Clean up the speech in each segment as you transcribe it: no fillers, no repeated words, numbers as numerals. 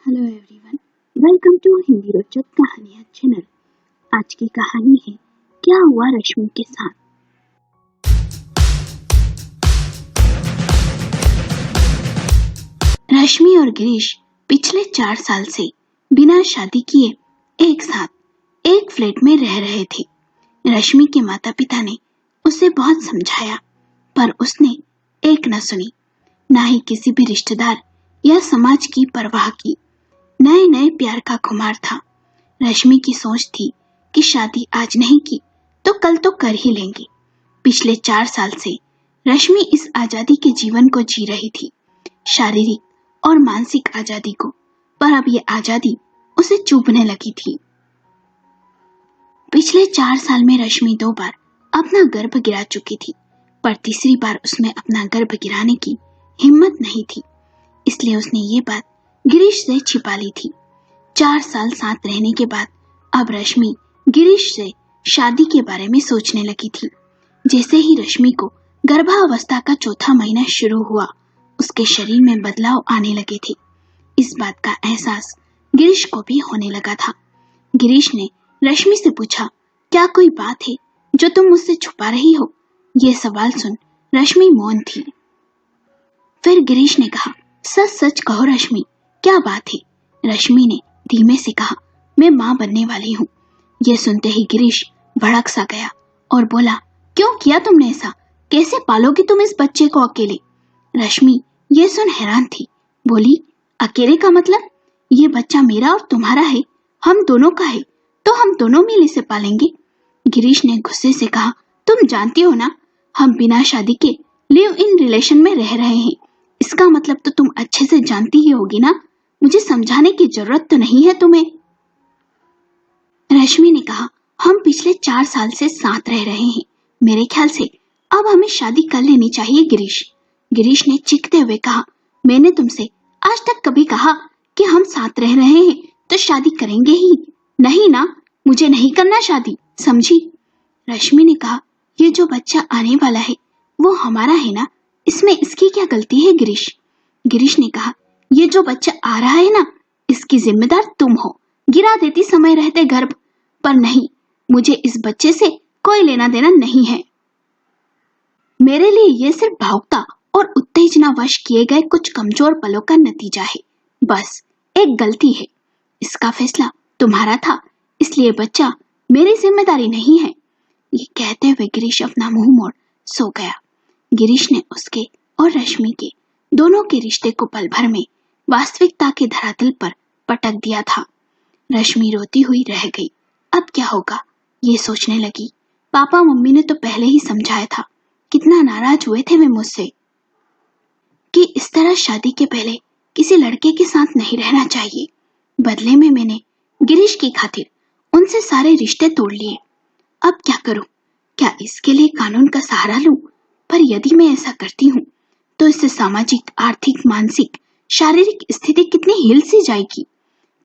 Hello everyone, welcome to Hindi रोचक कहानियाँ channel. आज की कहानी है क्या हुआ रश्मि के साथ। रश्मि और गिरीश पिछले 4 साल से बिना शादी किए एक साथ एक फ्लैट में रह रहे थे। रश्मि के माता पिता ने उसे बहुत समझाया, पर उसने एक न सुनी, ना ही किसी भी रिश्तेदार या समाज की परवाह की। नए नए प्यार का खुमार था। रश्मि की सोच थी कि शादी आज नहीं की तो कल तो कर ही लेंगे। पिछले 4 साल से रश्मि इस आजादी के जीवन को जी रही थी, शारीरिक और मानसिक आजादी को, पर अब ये आजादी उसे चुभने लगी थी। पिछले 4 साल में रश्मि 2 बार अपना गर्भ गिरा चुकी थी, पर तीसरी बार उसमें अपना गर्भ गिराने की हिम्मत नहीं थी, इसलिए उसने ये बात गिरीश से छिपा ली थी। 4 साल साथ रहने के बाद अब रश्मि गिरीश से शादी के बारे में सोचने लगी थी। जैसे ही रश्मि को गर्भावस्था का 4था महीना शुरू हुआ, उसके शरीर में बदलाव आने लगे थे। इस बात का एहसास गिरीश को भी होने लगा था। गिरीश ने रश्मि से पूछा, क्या कोई बात है जो तुम मुझसे छुपा रही हो? ये सवाल सुन रश्मि मौन थी। फिर गिरीश ने कहा, सच सच कहो रश्मि, क्या बात है? रश्मि ने धीमे से कहा, मैं माँ बनने वाली हूँ। ये सुनते ही गिरीश भड़क सा गया और बोला, क्यों किया तुमने ऐसा? कैसे पालोगी तुम इस बच्चे को अकेले? रश्मि ये सुन हैरान थी, बोली, अकेले का मतलब? ये बच्चा मेरा और तुम्हारा है, हम दोनों का है, तो हम दोनों मिल इसे पालेंगे। गिरीश ने गुस्से से कहा, तुम जानती हो ना, हम बिना शादी के लिव इन रिलेशन में रह रहे हैं। इसका मतलब तो तुम अच्छे से जानती ही होगी ना, मुझे समझाने की जरूरत तो नहीं है तुम्हें। रश्मि ने कहा, हम पिछले 4 साल से साथ रह रहे हैं, मेरे ख्याल से अब हमें शादी कर लेनी चाहिए गिरीश। गिरीश ने चीखते हुए कहा, मैंने तुमसे आज तक कभी कहा कि हम साथ रह रहे हैं तो शादी करेंगे ही नहीं ना? मुझे नहीं करना शादी, समझी? रश्मि ने कहा, ये जो बच्चा आने वाला है वो हमारा है ना, इसमें इसकी क्या गलती है गिरीश? गिरीश ने कहा, ये जो बच्चा आ रहा है ना, इसकी जिम्मेदार तुम हो। गिरा देती समय रहते गर्भ, पर नहीं, मुझे इस बच्चे से कोई लेना देना नहीं है। मेरे लिए ये सिर्फ भावुकता और उत्तेजनावश किए गए कुछ कमजोर पलों का नतीजा है, बस एक गलती है। इसका फैसला तुम्हारा था, इसलिए बच्चा मेरी जिम्मेदारी नहीं है। ये कहते हुए गिरीश अपना मुंह मोड़ सो गया। गिरीश ने उसके और रश्मि के दोनों के रिश्ते को पल भर में वास्तविकता के धरातल पर पटक दिया था। रश्मि रोती हुई रह गई। अब क्या होगा ये सोचने लगी। पापा मम्मी ने तो पहले ही समझाया था, कितना नाराज हुए थे वे मुझसे कि इस तरह शादी के पहले किसी लड़के के साथ नहीं रहना चाहिए। बदले में मैंने गिरीश की खातिर उनसे सारे रिश्ते तोड़ लिए। अब क्या करूं? क्या इसके लिए कानून का सहारा लूं? पर यदि मैं ऐसा करती हूँ तो इससे सामाजिक, आर्थिक, मानसिक, शारीरिक स्थिति कितनी हिल सी जाएगी।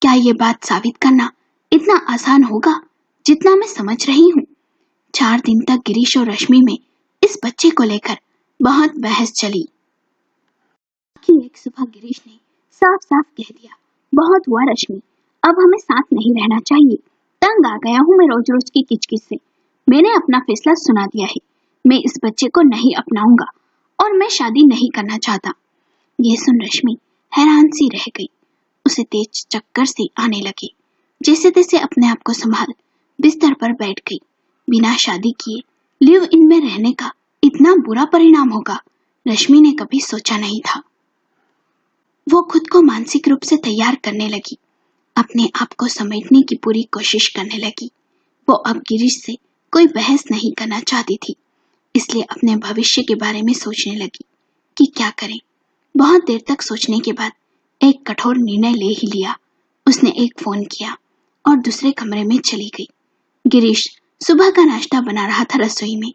क्या ये बात साबित करना इतना आसान होगा जितना मैं समझ रही हूँ? 4 दिन तक गिरीश और रश्मि में इस बच्चे को लेकर बहुत बहस चली। एक सुबह गिरीश ने साफ साफ कह दिया, बहुत हुआ रश्मि, अब हमें साथ नहीं रहना चाहिए। तंग आ गया हूँ मैं रोज रोज की किचकिच से। मैंने अपना फैसला सुना दिया है, मैं इस बच्चे को नहीं अपनाऊंगा और मैं शादी नहीं करना चाहता। ये सुन रश्मि हैरान सी रह गई। उसे तेज चक्कर से आने लगे। जैसे तैसे अपने आप को संभाल बिस्तर पर बैठ गई। बिना शादी किए लिव इन में रहने का इतना बुरा परिणाम होगा, रश्मि ने कभी सोचा नहीं था। वो खुद को मानसिक रूप से तैयार करने लगी, अपने आप को समेटने की पूरी कोशिश करने लगी। वो अब गिरीश से कोई बहस नहीं करना चाहती थी, इसलिए अपने भविष्य के बारे में सोचने लगी कि क्या करें। बहुत देर तक सोचने के बाद एक कठोर निर्णय ले ही लिया। उसने एक फोन किया और दूसरे कमरे में चली गई। गिरीश सुबह का नाश्ता बना रहा था रसोई में।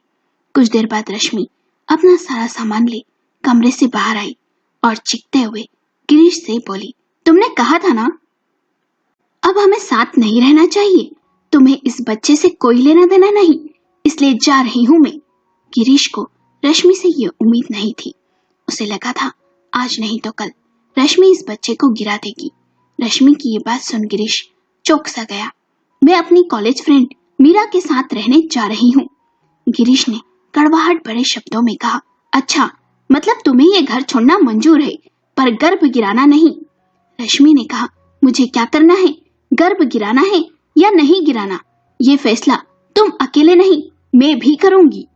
कुछ देर बाद रश्मि अपना सारा सामान ले कमरे से बाहर आई और चीखते हुए गिरीश से बोली, तुमने कहा था ना अब हमें साथ नहीं रहना चाहिए। तुम्हें इस बच्चे से कोई लेना देना नहीं, इसलिए जा रही हूं मैं। गिरीश को रश्मि से ये उम्मीद नहीं थी। उसे लगा था आज नहीं तो कल रश्मि इस बच्चे को गिरा देगी। रश्मि की ये बात सुन गिरीश चौंक सा गया। मैं अपनी कॉलेज फ्रेंड मीरा के साथ रहने जा रही हूँ। गिरीश ने कड़वाहट भरे शब्दों में कहा। अच्छा, मतलब तुम्हें ये घर छोड़ना मंजूर है, पर गर्भ गिराना नहीं। रश्मि ने कहा, मुझे क्या करना है? गर्भ गिराना है या नहीं गिराना, ये फैसला तुम अकेले नहीं, मैं भी करूंगी।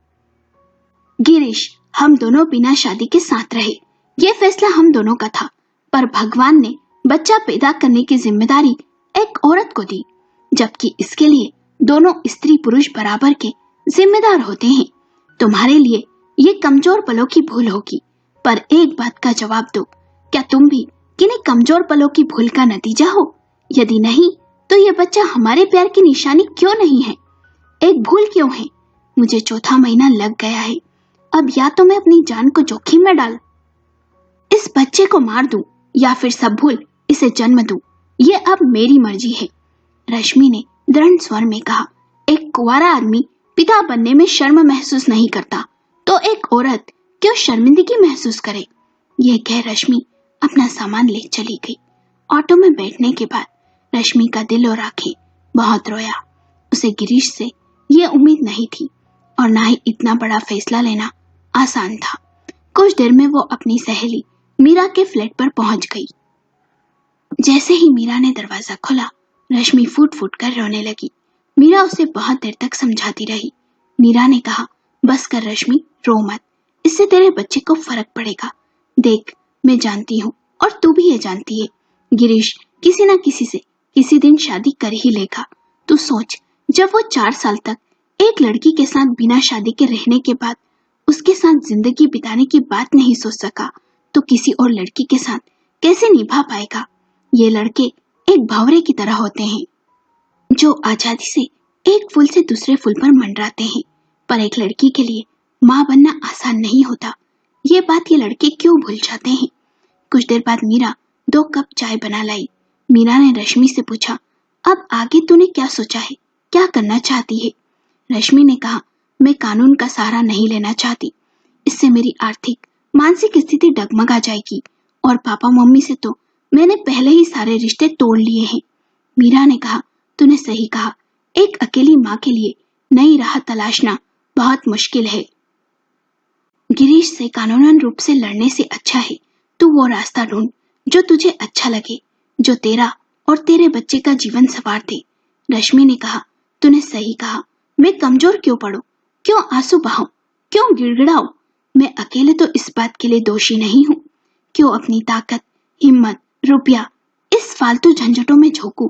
गिरीश, हम दोनों बिना शादी के साथ रहे, ये फैसला हम दोनों का था, पर भगवान ने बच्चा पैदा करने की जिम्मेदारी एक औरत को दी, जबकि इसके लिए दोनों स्त्री पुरुष बराबर के जिम्मेदार होते हैं। तुम्हारे लिए ये कमजोर पलों की भूल होगी, पर एक बात का जवाब दो, क्या तुम भी किन्हीं कमजोर पलों की भूल का नतीजा हो? यदि नहीं, तो ये बच्चा हमारे प्यार की निशानी क्यों नहीं है? एक भूल क्यों है? मुझे चौथा महीना लग गया है, अब या तो मैं अपनी जान को जोखिम में डाल इस बच्चे को मार दूं या फिर सब भूल इसे जन्म दूं, ये अब मेरी मर्जी है। रश्मि ने दृढ़ स्वर में कहा। एक कुंवारा आदमी पिता बनने में शर्म महसूस नहीं करता, तो एक औरत क्यों शर्मिंदगी महसूस करे? यह कह रश्मि अपना सामान ले चली गई। ऑटो में बैठने के बाद रश्मि का दिल और आंखें बहुत रोया। उसे गिरीश से ये उम्मीद नहीं थी और ना ही इतना बड़ा फैसला लेना आसान था। कुछ देर में वो अपनी सहेली मीरा के फ्लैट पर पहुंच गई। जैसे ही मीरा ने दरवाजा खोला, रश्मि फूट फूट कर रोने लगी। मीरा उसे बहुत देर तक समझाती रही। मीरा ने कहा, बस कर रश्मि, रो मत, इससे तेरे बच्चे को फर्क पड़ेगा। देख, मैं जानती हूँ और तू भी ये जानती है, गिरीश किसी न किसी से किसी दिन शादी कर ही लेगा। तू सोच, जब वो 4 साल तक एक लड़की के साथ बिना शादी के रहने के बाद उसके साथ जिंदगी बिताने की बात नहीं सोच सका, तो किसी और लड़की के साथ कैसे निभा पाएगा? ये लड़के एक भंवरे की तरह होते हैं जो आजादी से एक फूल से दूसरे फूल पर मंडराते हैं, पर एक लड़की के लिए माँ बनना आसान नहीं होता। ये बात ये लड़के क्यों भूल जाते हैं? कुछ देर बाद मीरा 2 कप चाय बना लाई। मीरा ने रश्मि से पूछा, अब आगे तूने क्या सोचा है, क्या करना चाहती है? रश्मि ने कहा, मैं कानून का सहारा नहीं लेना चाहती, इससे मेरी आर्थिक मानसिक स्थिति डगमगा जाएगी और पापा मम्मी से तो मैंने पहले ही सारे रिश्ते तोड़ लिए हैं। मीरा ने कहा, तूने सही कहा, एक अकेली माँ के लिए नई राह तलाशना बहुत मुश्किल है। गिरीश से कानूनन रूप से लड़ने से अच्छा है तू वो रास्ता ढूंढ जो तुझे अच्छा लगे, जो तेरा और तेरे बच्चे का जीवन संवार दे। रश्मि ने कहा, तूने सही कहा, मैं कमजोर क्यों पड़ूं, क्यों आंसू बहाऊं, क्यों गिड़गिड़ाऊं? मैं अकेले तो इस बात के लिए दोषी नहीं हूँ, क्यों अपनी ताकत, हिम्मत, रुपया इस फालतू झंझटों में झोंकूं?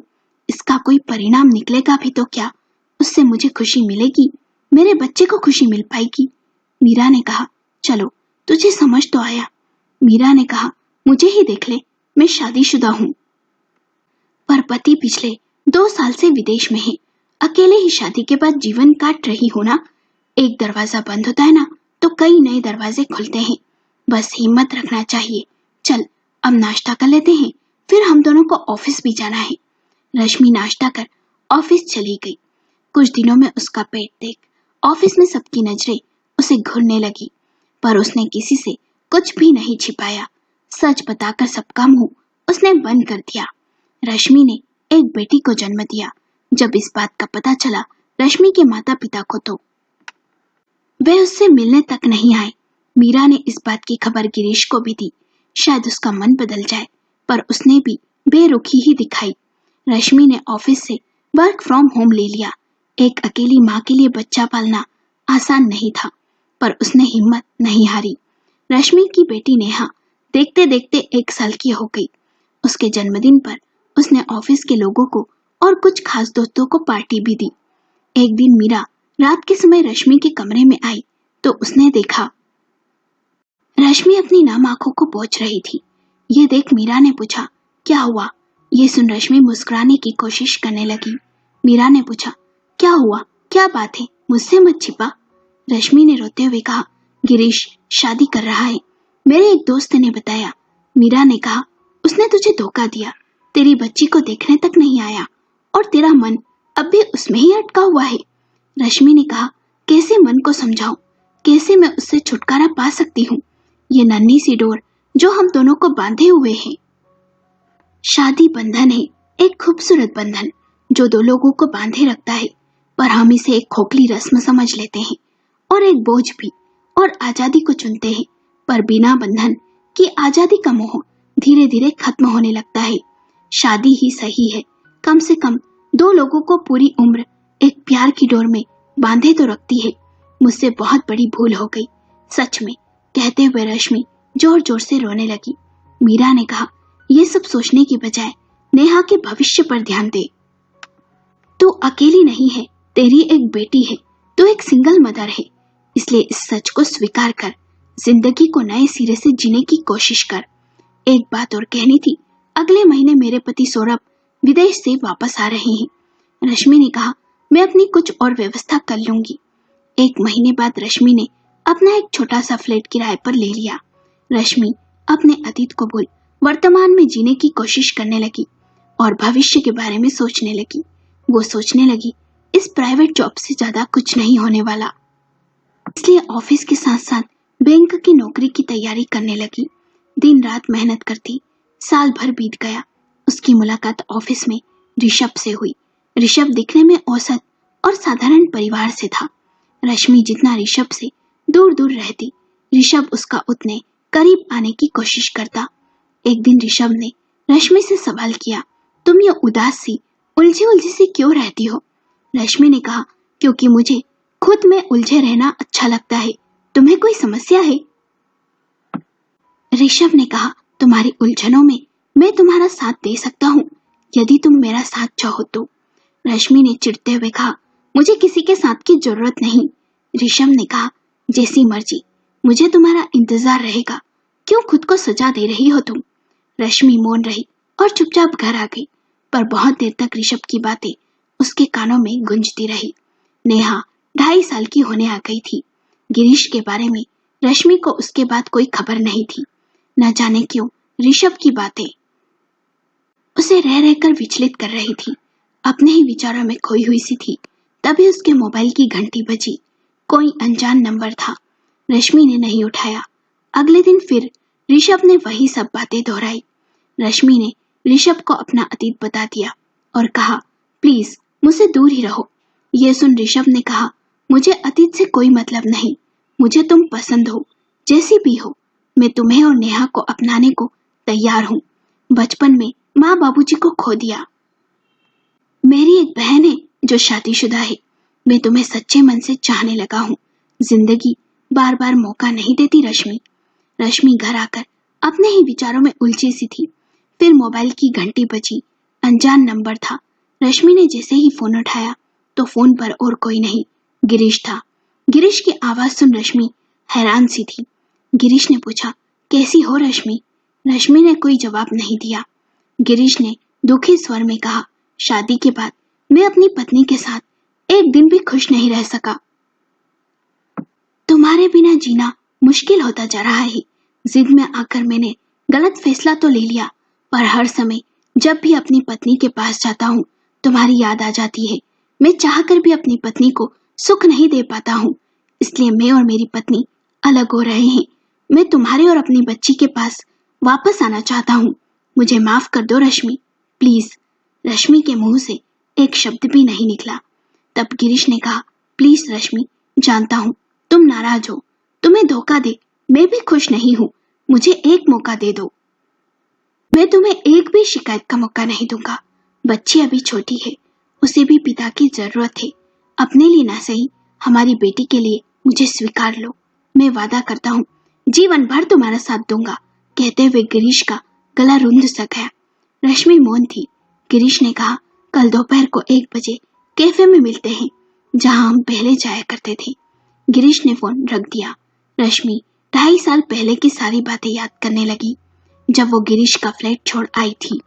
इसका कोई परिणाम निकलेगा भी तो क्या? उससे मुझे खुशी मिलेगी, मेरे बच्चे को खुशी मिल पाएगी। मीरा ने कहा, चलो तुझे समझ तो आया। मीरा ने कहा, मुझे ही देख ले, मैं शादीशुदा हूँ, पर पति पिछले 2 साल से विदेश में है। अकेले ही शादी के बाद जीवन काट रही हूँ ना। एक दरवाजा बंद होता है ना, तो कई नए दरवाजे खुलते हैं। बस हिम्मत रखना चाहिए। चल अब नाश्ता कर लेते हैं, फिर हम दोनों को ऑफिस भी जाना है। रश्मि नाश्ता कर ऑफिस चली गई। कुछ दिनों में उसका पेट देख ऑफिस में सबकी नजरें उसे घूरने लगी, पर उसने किसी से कुछ भी नहीं छिपाया। सच बताकर सबका मुंह उसने बंद कर दिया। रश्मि ने एक बेटी को जन्म दिया। जब इस बात का पता चला रश्मि के माता पिता को, तो वे उससे मिलने तक नहीं आए। मीरा ने इस बात की खबर गिरीश को भी दी, शायद उसका मन बदल जाए, पर उसने भी बेरुखी ही दिखाई। रश्मि ने ऑफिस से वर्क फ्रॉम होम ले लिया। एक अकेली माँ के लिए बच्चा पालना आसान नहीं था, पर उसने हिम्मत नहीं हारी। रश्मि की बेटी नेहा देखते देखते 1 साल की हो गई। उसके जन्मदिन पर उसने ऑफिस के लोगों को और कुछ खास दोस्तों को पार्टी भी दी। एक दिन मीरा रात के समय रश्मि के कमरे में आई तो उसने देखा रश्मि अपनी नम आंखों को पोंछ रही थी। ये देख मीरा ने पूछा, क्या हुआ? ये सुन रश्मि मुस्कुराने की कोशिश करने लगी। मीरा ने पूछा, क्या हुआ, क्या बात है, मुझसे मत छिपा। रश्मि ने रोते हुए कहा, गिरीश शादी कर रहा है, मेरे एक दोस्त ने बताया। मीरा ने कहा, उसने तुझे धोखा दिया, तेरी बच्ची को देखने तक नहीं आया और तेरा मन अब भी उसमें ही अटका हुआ है। रश्मि ने कहा, कैसे मन को समझाऊं, कैसे मैं उससे छुटकारा पा सकती हूँ? ये नन्ही सी डोर जो हम दोनों को बांधे हुए है। शादी बंधन है, एक खूबसूरत बंधन जो दो लोगों को बांधे रखता है, पर हम इसे एक खोखली रस्म समझ लेते हैं और एक बोझ भी, और आजादी को चुनते हैं। पर बिना बंधन की आजादी का मोह धीरे धीरे खत्म होने लगता है। शादी ही सही है, कम से कम दो लोगों को पूरी उम्र एक प्यार की डोर में बांधे तो रखती है। मुझसे बहुत बड़ी भूल हो गई, सच में, कहते हुए रश्मि जोर जोर से रोने लगी। मीरा ने कहा, ये सब सोचने की बजाय नेहा के भविष्य पर ध्यान दे। तू अकेली नहीं है, तेरी एक बेटी है, तू एक सिंगल मदर है, इसलिए इस सच को स्वीकार कर, जिंदगी को नए सिरे से जीने की कोशिश कर। एक बात और कहनी थी, अगले महीने मेरे पति सौरभ विदेश से वापस आ रहे हैं। रश्मि ने कहा, मैं अपनी कुछ और व्यवस्था कर लूंगी। एक महीने बाद रश्मि ने अपना एक छोटा सा फ्लैट किराए पर ले लिया। रश्मि अपने अतीत को भूल वर्तमान में जीने की कोशिश करने लगी और भविष्य के बारे में सोचने लगी। वो सोचने लगी, इस प्राइवेट जॉब से ज्यादा कुछ नहीं होने वाला, इसलिए ऑफिस के साथ साथ बैंक की नौकरी की तैयारी करने लगी। दिन रात मेहनत करती साल भर बीत गया। उसकी मुलाकात ऑफिस में ऋषभ से हुई। ऋषभ दिखने में औसत और साधारण परिवार से था। रश्मि जितना ऋषभ से दूर दूर रहती, ऋषभ उसका उतने करीब आने की कोशिश करता। एक दिन ऋषभ ने रश्मि से सवाल किया, तुम ये उदास सी उलझी उलझी सी क्यों रहती हो? रश्मि ने कहा, क्योंकि मुझे खुद में उलझे रहना अच्छा लगता है। तुम्हें कोई समस्या है? ऋषभ ने कहा, तुम्हारी उलझनों में मैं तुम्हारा साथ दे सकता हूँ, यदि तुम मेरा साथ चाहो तो। रश्मि ने चिढ़ते हुए कहा, मुझे किसी के साथ की जरूरत नहीं। ऋषभ ने कहा, जैसी मर्जी, मुझे तुम्हारा इंतजार रहेगा। क्यों खुद को सजा दे रही हो तुम? रश्मि मौन रही और चुपचाप घर आ गई, पर बहुत देर तक ऋषभ की बातें उसके कानों में गूंजती रही। नेहा 2.5 साल की होने आ गई थी। गिरीश के बारे में रश्मि को उसके बाद कोई खबर नहीं थी। न जाने क्यों ऋषभ की बातें उसे रह रहकर विचलित कर रही थी। अपने ही विचारों में खोई हुई सी थी। तभी उसके मोबाइल की घंटी बजी। कोई अनजान नंबर था। रश्मि ने नहीं उठाया। अगले दिन फिर ऋषभ ने वही सब बातें दोहराई। रश्मि ने ऋषभ को अपना अतीत बता दिया और कहा, प्लीज मुझसे दूर ही रहो। यह सुन ऋषभ ने कहा, मुझे अतीत से कोई मतलब नहीं, मुझे तुम पसंद हो, जैसी भी हो। मैं तुम्हें और नेहा को अपनाने को तैयार हूँ। बचपन में माँ बाबूजी को खो दिया। मेरी एक बहन है जो शादीशुदा है। मैं तुम्हें सच्चे मन से चाहने लगा हूँ। जिंदगी बार बार मौका नहीं देती रश्मि। रश्मि घर आकर अपने ही विचारों में उलझी सी थी। फिर मोबाइल की घंटी बजी। अनजान नंबर था। रश्मि ने जैसे ही फोन उठाया तो फोन पर और कोई नहीं, गिरीश था। गिरीश की आवाज सुन रश्मि हैरान सी थी। गिरीश ने पूछा, कैसी हो रश्मि? रश्मि ने कोई जवाब नहीं दिया। गिरीश ने दुखी स्वर में कहा, शादी के बाद मैं अपनी पत्नी के साथ एक दिन भी खुश नहीं रह सका। तुम्हारे बिना जीना मुश्किल होता जा रहा है। जिद में आकर मैंने गलत फैसला तो ले लिया, पर हर समय जब भी अपनी पत्नी के पास जाता हूँ तुम्हारी याद आ जाती है। मैं चाहकर भी अपनी पत्नी को सुख नहीं दे पाता हूँ, इसलिए मैं और मेरी पत्नी अलग हो रहे हैं। मैं तुम्हारे और अपनी बच्ची के पास वापस आना चाहता हूँ। मुझे माफ कर दो रश्मि, प्लीज। रश्मि के मुंह से एक शब्द भी नहीं निकला। तब गिरीश ने कहा, प्लीज रश्मि, जानता हूँ तुम नाराज हो, तुम्हें धोखा दे मैं भी खुश नहीं हूँ। मुझे एक मौका दे दो। मैं तुम्हें एक भी शिकायत का मौका नहीं दूंगा। बच्ची अभी छोटी है, उसे भी पिता की जरूरत है। अपने लिए ना सही, हमारी बेटी के लिए मुझे स्वीकार लो। मैं वादा करता हूँ जीवन भर तुम्हारा साथ दूंगा। कहते हुए गिरीश का गला रुंध सा गया। रश्मि मौन थी। गिरीश ने कहा, कल दोपहर को 1 बजे कैफे में मिलते हैं, जहां हम पहले जाया करते थे। गिरीश ने फोन रख दिया। रश्मि 2.5 साल पहले की सारी बातें याद करने लगी, जब वो गिरीश का फ्लैट छोड़ आई थी।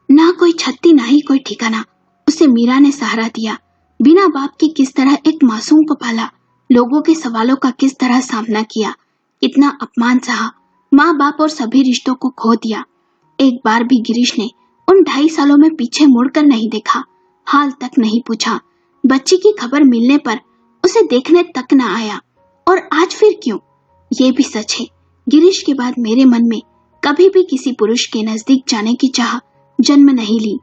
ना कोई छत थी, ना ही कोई ठिकाना। उसे मीरा ने सहारा दिया। बिना बाप के किस तरह एक मासूम को पाला, लोगों के सवालों का किस तरह सामना किया, इतना अपमान सहा, माँ बाप और सभी रिश्तों को खो दिया। एक बार भी गिरीश ने उन 2.5 सालों में पीछे मुड़कर नहीं देखा, हाल तक नहीं पूछा। बच्ची की खबर मिलने पर उसे देखने तक न आया। और आज फिर क्यों? ये भी सच है, गिरीश के बाद मेरे मन में कभी भी किसी पुरुष के नजदीक जाने की चाह जन्म नहीं ली।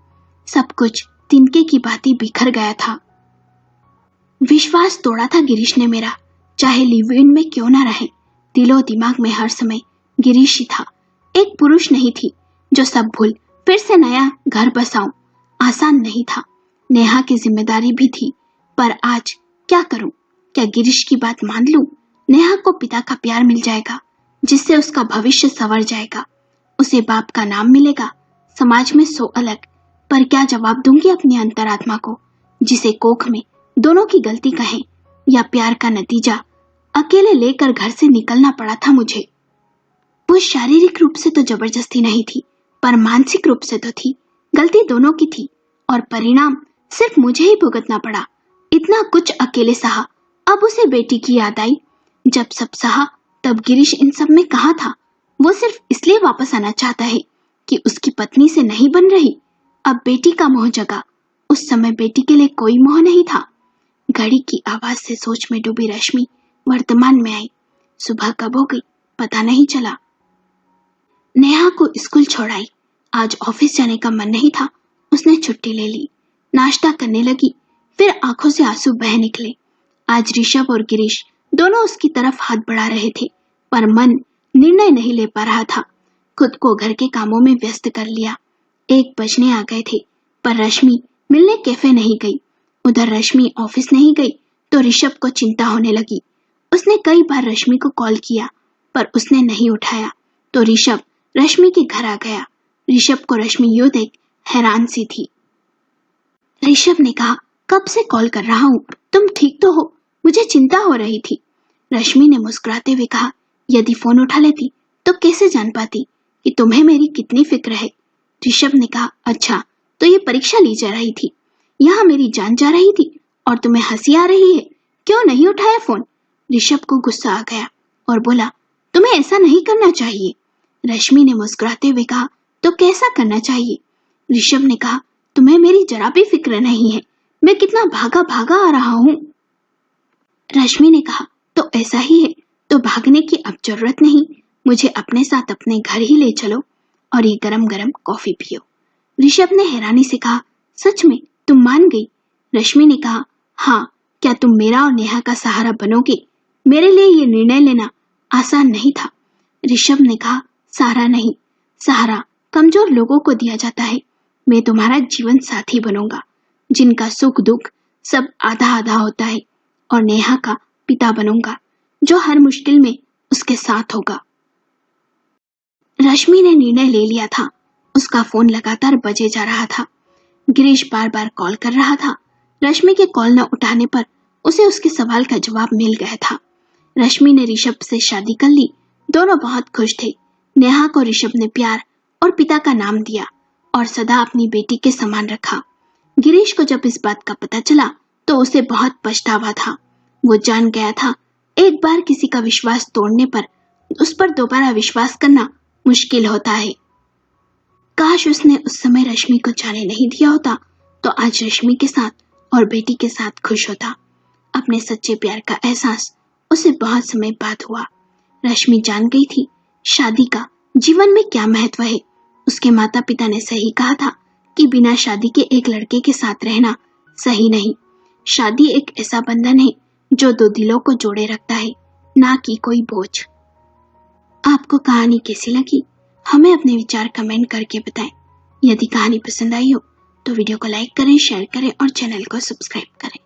सब कुछ तिनके की भांति बिखर गया था। विश्वास तोड़ा था गिरीश ने मेरा, चाहे लिव इन में क्यों ना रहे। दिलो दिमाग में हर समय गिरीश ही था। एक पुरुष नहीं थी जो सब भूल फिर से नया घर बसाऊं। आसान नहीं था। नेहा की जिम्मेदारी भी थी, पर आज क्या करूं? क्या गिरीश की बात मान लूं? नेहा को पिता का प्यार मिल जाएगा, जिससे उसका भविष्य संवर जाएगा। उसे बाप का नाम मिलेगा, समाज में सो अलग। पर क्या जवाब दूंगी अपनी अंतरात्मा को, जिसे कोख में दोनों की गलती कहें या प्यार का नतीजा अकेले लेकर घर से निकलना पड़ा था मुझे। वो शारीरिक रूप से तो जबरदस्ती नहीं थी, पर मानसिक रूप से तो थी। गलती दोनों की थी और परिणाम सिर्फ मुझे ही भुगतना पड़ा। इतना कुछ अकेले सहा, अब उसे बेटी की याद आई। जब सब सहा तब गिरीश इन सब में कहाँ था? वो सिर्फ इसलिए वापस आना चाहता है कि उसकी पत्नी से नहीं बन रही। अब बेटी का मोह जगा। उस समय बेटी के लिए कोई मोह नहीं था। घड़ी की आवाज से सोच में डूबी रश्मि वर्तमान में आई। सुबह कब हो गई पता नहीं चला। नेहा को स्कूल छोड़ाई। आज ऑफिस जाने का मन नहीं था। उसने छुट्टी ले ली, नाश्ता करने लगी, फिर आंखों से आंसू बह निकले। आज ऋषभ और गिरीश दोनों उसकी तरफ हाथ बढ़ा रहे थे, पर मन निर्णय नहीं ले पा रहा था। खुद को घर के कामों में व्यस्त कर लिया। 1 बजने आ गए थे, पर रश्मि मिलने कैफे नहीं गई। उधर रश्मि ऑफिस नहीं गई तो ऋषभ को चिंता होने लगी। उसने कई बार रश्मि को कॉल किया, पर उसने नहीं उठाया, तो ऋषभ रश्मि के घर आ गया। ऋषभ को रश्मि यूं देख हैरान सी थी। ऋषभ ने कहा, कब से कॉल कर रहा हूँ, तुम ठीक तो हो? मुझे चिंता हो रही थी। रश्मि ने मुस्कुराते हुए कहा, यदि फोन उठा लेती तो कैसे जान पाती कि तुम्हें मेरी कितनी फिक्र है। ऋषभ ने कहा, अच्छा तो ये परीक्षा ली जा रही थी, यहाँ मेरी जान जा रही थी और तुम्हें हंसी आ रही है, क्यों नहीं उठाया फोन? ऋषभ को गुस्सा आ गया और बोला, तुम्हें ऐसा नहीं करना चाहिए। रश्मि ने मुस्कुराते हुए कहा, तो कैसा करना चाहिए? ऋषभ ने कहा, तुम्हें मेरी जरा भी फिक्र नहीं है, मैं कितना भागा भागा आ रहा हूँ। रश्मि ने कहा, तो ऐसा ही है तो भागने की अब जरूरत नहीं, मुझे अपने साथ अपने घर ही ले चलो और ये गरम गरम कॉफी पियो। ऋषभ ने हैरानी से कहा, सच में तुम मान गई? रश्मि ने कहा, हाँ, क्या तुम मेरा और नेहा का सहारा बनोगे? मेरे लिए ये निर्णय लेना आसान नहीं था। ऋषभ ने कहा, सहारा नहीं, सहारा कमजोर लोगों को दिया जाता है। मैं तुम्हारा जीवन साथी बनूंगा, जिनका सुख दुख सब आधा आधा होता है, और नेहा का पिता बनूंगा, जो हर मुश्किल में उसके साथ होगा। रश्मि ने निर्णय ले लिया था। उसका फोन लगातार बजे जा रहा था। गिरीश बार बार कॉल कर रहा था। रश्मि के कॉल न उठाने पर उसे उसके सवाल का जवाब मिल गया था। रश्मि ने ऋषभ से शादी कर ली। दोनों बहुत खुश थे। नेहा को ऋषभ ने प्यार और पिता का नाम दिया और सदा अपनी बेटी के समान रखा। गिरीश को जब इस बात का पता चला तो उसे बहुत पछतावा था। वो जान गया था, एक बार किसी का विश्वास तोड़ने पर उस पर दोबारा विश्वास करना मुश्किल होता है। काश उसने उस समय रश्मि को जाने नहीं दिया होता तो आज रश्मि के साथ और बेटी के साथ खुश होता। अपने सच्चे प्यार का एहसास उसे बहुत समय बाद हुआ। रश्मि जान गई थी शादी का जीवन में क्या महत्व है। उसके माता पिता ने सही कहा था कि बिना शादी के एक लड़के के साथ रहना सही नहीं। शादी एक ऐसा बंधन है जो 2 दिलों को जोड़े रखता है, ना कि कोई बोझ। आपको कहानी कैसी लगी हमें अपने विचार कमेंट करके बताएं। यदि कहानी पसंद आई हो तो वीडियो को लाइक करें, शेयर करें और चैनल को सब्सक्राइब करें।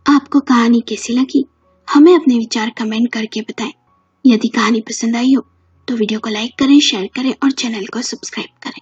आपको कहानी कैसी लगी हमें अपने विचार कमेंट करके बताएं। यदि कहानी पसंद आई हो तो वीडियो को लाइक करें, शेयर करें और चैनल को सब्सक्राइब करें।